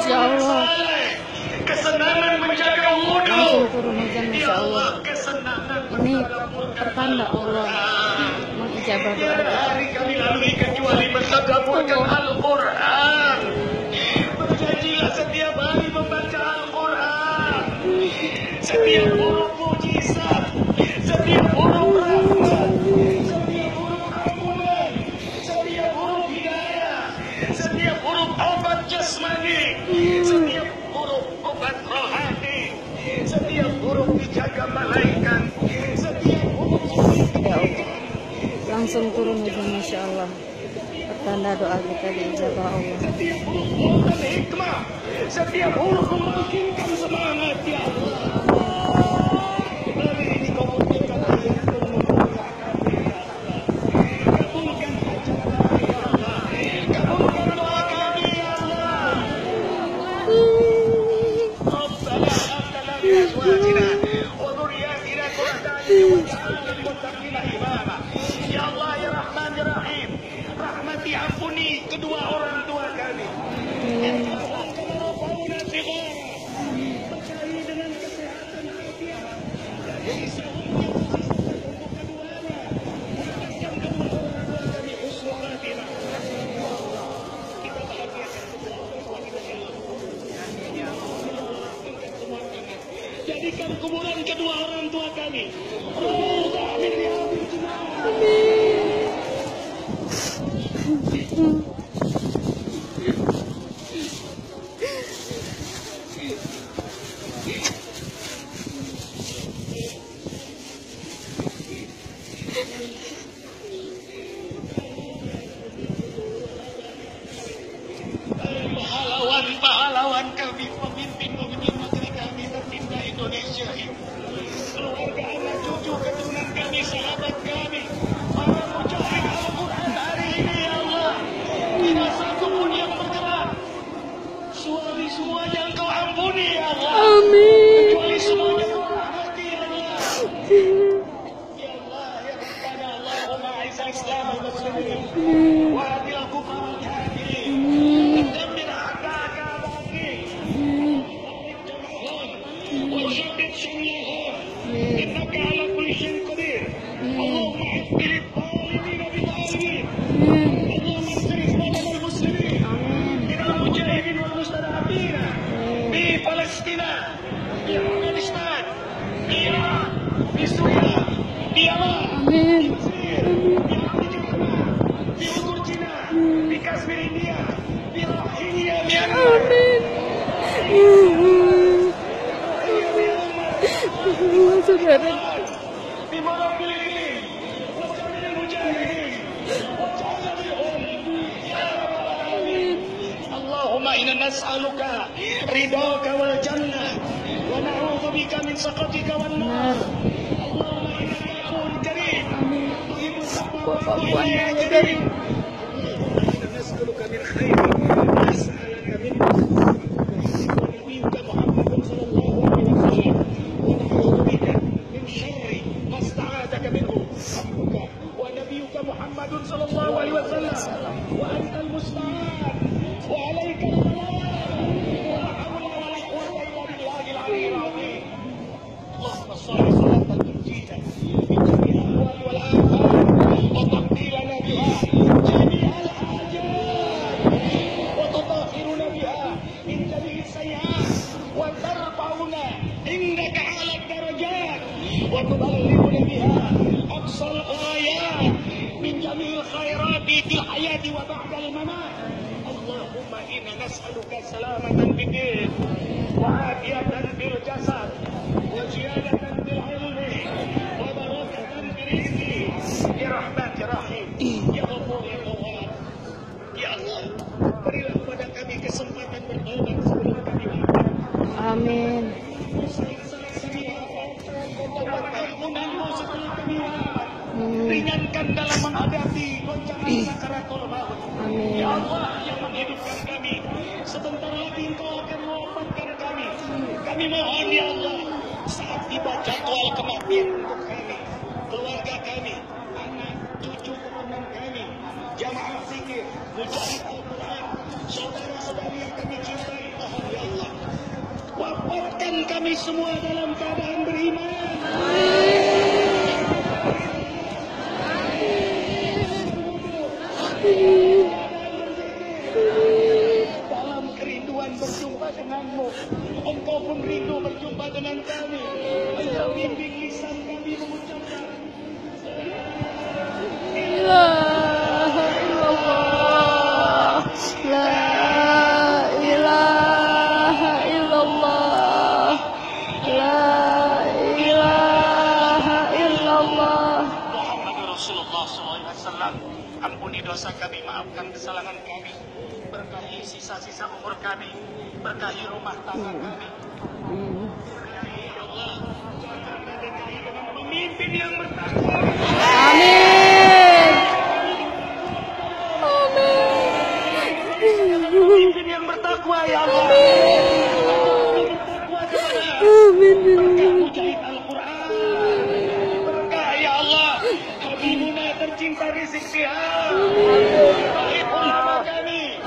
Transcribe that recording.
Masya Allah. Kesenangan menjaga wudhu. Langsung turun hujan, Masya Allah. Kesenangan Ini pertanda Allah mengijabah doa kita. hari kami lalui kecuali mentadabburkan Al-Quran. Berjanjilah setiap hari membaca Al-Quran. Setiap huruf mujizat, setiap huruf rahmat, setiap huruf ampunan, setiap huruf hidayah, setiap huruf obat jasmani, setiap huruf obat rohani, setiap huruf dijaga malaikat, setiap huruf Ya Allah. Langsung turun hujan, Masya Allah. Pertanda doa kita diijabah Allah. setiap huruf bukan hikmah, setiap huruf membangkitkan semangat ya Allah. Hari ini kau munculkan ayat kabulkan hajat kami ya Allah, kabulkan doa kami ya Allah. Rabbana atina min azwajina wa dhurriyyatina qurrata a'yun waj'alna lil muttaqina imama. Ya Allah ya Rahman ya Rahim, rahmati ampuni kedua orang tua kami. Berkahi dengan kesehatan afiat. Jadi sahurnya untuk keduanya. Buatkan kedua orang tua kami husnul khatimah. Kita bahagiakan kedua orang tua kita ya Allah. Jadikan kuburan kedua orang tua kami rawdah min riyadil jannah. Pahlawan kami, pemimpin negeri kami tercinta Indonesia ini. Keluarga, anak cucu, keturunan kami, sahabat kami, para mujahid Al-Quran hari ini ya Allah. Tidak satu pun yang bergerak. Kecuali semuanya Engkau ampuni ya Allah. Amin. Kecuali semuanya Engkau rahmati ya Allah. Ya Allah, ya Rabbana, Allahumma a'izzal Islam wal muslimin wa adil al-kufra wal kafirin. Dammir a'da'aka a'da'ak. وشدد شملهم انك على كل شيء قدير. اللهم احفظ الظالمين بالظالمين. اللهم انصر اخواننا المسلمين من المجاهدين والمستضعفين في فلسطين، في افغانستان، في ايران، في سوريا، في يمن، في مصر، في افريقيا، في تركيا، في كشمير انdia، في روهينيا ميانمار. Saudara. في مرض الإبليس وجميع المجاهدين وجعلهم يا رب العالمين. اللهم إنا نسألك رضاك والجنة ونعوذ بك من سخطك والنار. اللهم إنك عفو كريم تحب العفو فاعف كريم. اللهم إنا نسألك من خير ما سألك منه ونبيك محمد صلى الله عليه وسلم، ونعوذ بك من شر ما استعاذك منه عبدك ونبيك محمد صلى الله عليه وسلم، وأنت المستعان وعليك البلاغ ولا حول ولا قوة إلا بالله العلي العظيم. اللهم صل صلاة تنجينا من جميع الأهوال والآفات وتقضي لنا بها جميع الحاجات وتطهرنا بها من جميع السيئات وترفعنا عندك أعلى الدرجات وتبلغنا بها أقصى الغايات من جميع الخيرات في الحياة وبعد الممات. اللهم إنا نسألك سلامة في الدين وعافية في الجسد وزيادة في العلم وبركة في الرزق برحمة رحيم يا غفور يا تواب. Ya Allah, berilah kepada kami kesempatan bertobat sebelum kami mati. Amin. Ringankan dalam menghadapi goncangan sakaratul maut. Amin. Ya Allah yang menghidupkan kami, sebentar lagi Engkau akan mewafatkan kami. Kami mohon ya Allah, saat tiba jadwal kematian untuk kami, keluarga kami, anak, cucu, keturunan kami, jamaah zikir, mujahid Al-Quran, saudara-saudari yang kami cintai, mohon kami semua dalam keadaan beriman. Dalam kerinduan berjumpa denganmu, Engkau pun rindu berjumpa dengan kami. Engkau bimbing lisan kami mengucapkan ilaha illallah, la ilaha illallah, la ilaha illallah. Muhammad Rasulullah SAW. Ampuni dosa kami, maafkan kesalahan kami, berkahi sisa-sisa umur kami, berkahi rumah tangga kami. Berkahi Allah, dengan pemimpin yang bertakwa. Amin. Pemimpin yang bertakwa ya Allah. Bertakwa kepada berkah mujahid Al-Quran. Berkah ya Allah. Habibuna tercinta Rizik Sihab. Baik ulama kami.